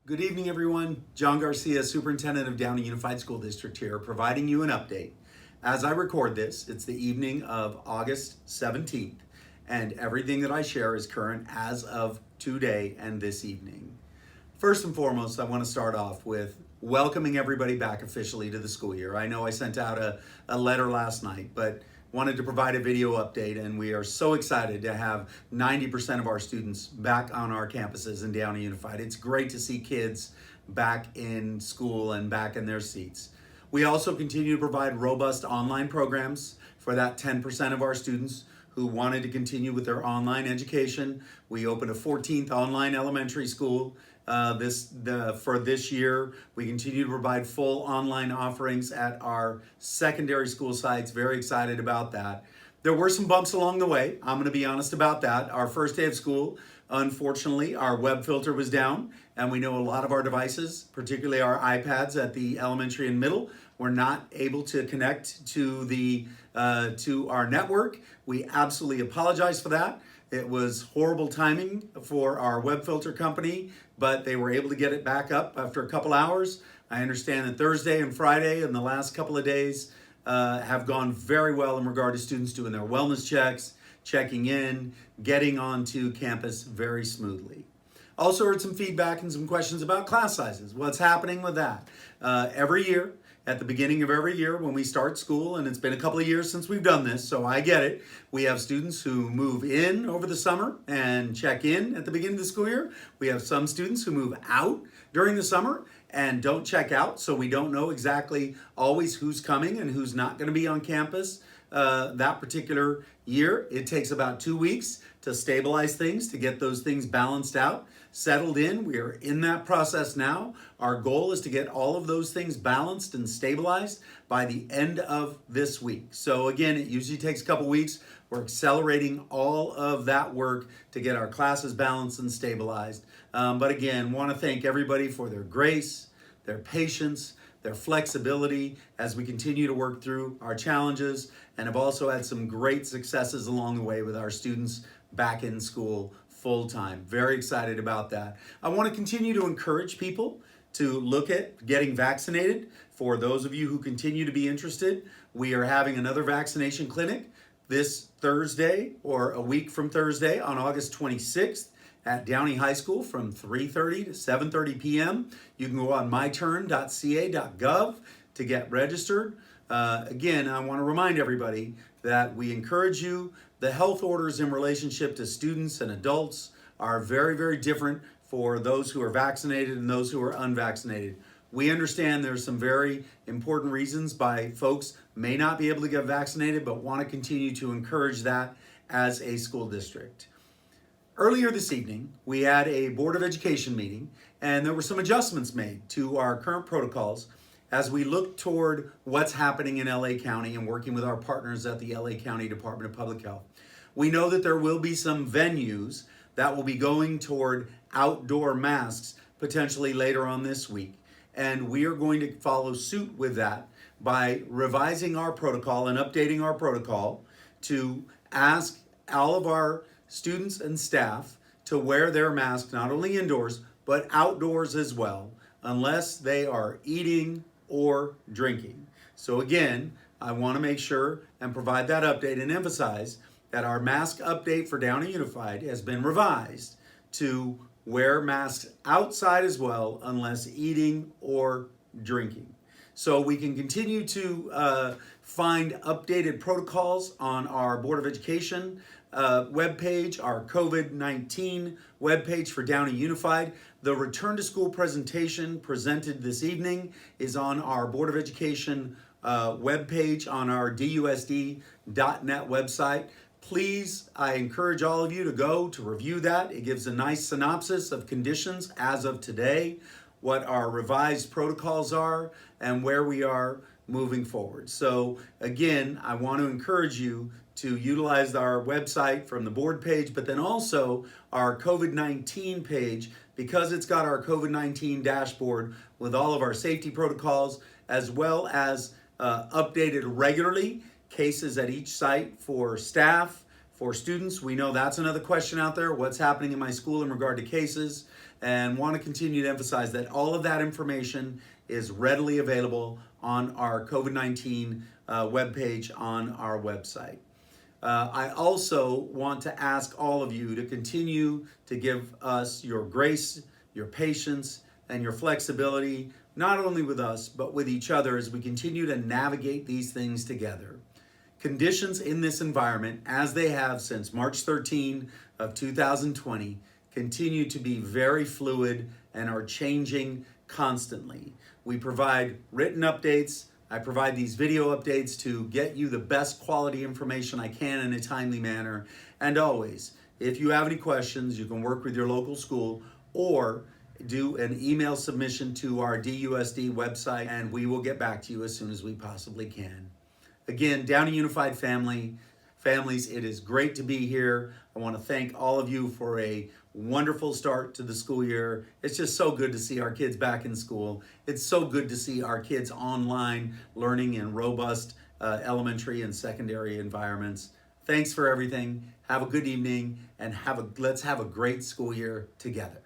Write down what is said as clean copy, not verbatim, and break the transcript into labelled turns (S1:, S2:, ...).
S1: Good evening, everyone. John Garcia, Superintendent of Downey Unified School District here, providing you an update. As I record this, it's the evening of August 17th, and everything that I share is current as of today and this evening. First and foremost, I want to start off with welcoming everybody back officially to the school year. I know I sent out a letter last night, but wanted to provide a video update, and we are so excited to have 90% of our students back on our campuses in Downey Unified. It's great to see kids back in school and back in their seats. We also continue to provide robust online programs for that 10% of our students who wanted to continue with their online education. We opened a 14th online elementary school for this year. We continue to provide full online offerings at our secondary school sites. Very excited about that. There were some bumps along the way. I'm going to be honest about that. Our first day of school, unfortunately, our web filter was down, and we know a lot of our devices, particularly our iPads at the elementary and middle, were not able to connect to our network. We absolutely apologize for that. It was horrible timing for our web filter company, but they were able to get it back up after a couple hours. I understand that Thursday and Friday and the last couple of days have gone very well in regard to students doing their wellness checks, checking in, getting onto campus very smoothly. Also heard some feedback and some questions about class sizes. What's happening with that? Every year, at the beginning of every year when we start school, and it's been a couple of years since we've done this, so I get it. We have students who move in over the summer and check in at the beginning of the school year. We have some students who move out during the summer and don't check out, so we don't know exactly always who's coming and who's not going to be on campus that particular year. It takes about 2 weeks to stabilize things, to get those things balanced out, settled in. We are in that process now. Our goal is to get all of those things balanced and stabilized by the end of this week. So again, it usually takes a couple weeks. We're accelerating all of that work to get our classes balanced and stabilized. But again, want to thank everybody for their grace, their patience, their flexibility as we continue to work through our challenges, and have also had some great successes along the way with our students back in school full time. Very excited about that. I want to continue to encourage people to look at getting vaccinated. For those of you who continue to be interested, we are having another vaccination clinic this Thursday, or a week from Thursday, on August 26th at Downey High School from 3:30 to 7:30 p.m. You can go on myturn.ca.gov to get registered. Again, I want to remind everybody that we encourage you. The health orders in relationship to students and adults are very, very different for those who are vaccinated and those who are unvaccinated. We understand there's some very important reasons why folks may not be able to get vaccinated, but want to continue to encourage that as a school district. Earlier this evening, we had a Board of Education meeting, and there were some adjustments made to our current protocols as we look toward what's happening in LA County and working with our partners at the LA County Department of Public Health. We know that there will be some venues that will be going toward outdoor masks potentially later on this week. And we are going to follow suit with that by revising our protocol and updating our protocol to ask all of our students and staff to wear their masks not only indoors, but outdoors as well, unless they are eating or drinking. So again, I want to make sure and provide that update and emphasize that our mask update for Downey Unified has been revised to wear masks outside as well, unless eating or drinking. So we can continue to find updated protocols on our Board of Education webpage, our COVID-19 webpage for Downey Unified. The return to school presentation presented this evening is on our Board of Education webpage on our DUSD.net website. Please, I encourage all of you to go to review that. It gives a nice synopsis of conditions as of today, what our revised protocols are, and where we are moving forward. So again, I want to encourage you to utilize our website from the board page, but then also our COVID-19 page, because it's got our COVID-19 dashboard with all of our safety protocols, as well as updated regularly cases at each site for staff, For students, we know that's another question out there. What's happening in my school in regard to cases? And want to continue to emphasize that all of that information is readily available on our COVID-19 webpage on our website. I also want to ask all of you to continue to give us your grace, your patience, and your flexibility, not only with us, but with each other as we continue to navigate these things together. Conditions in this environment, as they have since March 13 of 2020, continue to be very fluid and are changing constantly. We provide written updates. I provide these video updates to get you the best quality information I can in a timely manner. And always, if you have any questions, you can work with your local school or do an email submission to our DUSD website, and we will get back to you as soon as we possibly can. Again, Downey Unified families, it is great to be here. I want to thank all of you for a wonderful start to the school year. It's just so good to see our kids back in school. It's so good to see our kids online learning in robust elementary and secondary environments. Thanks for everything. Have a good evening, and let's have a great school year together.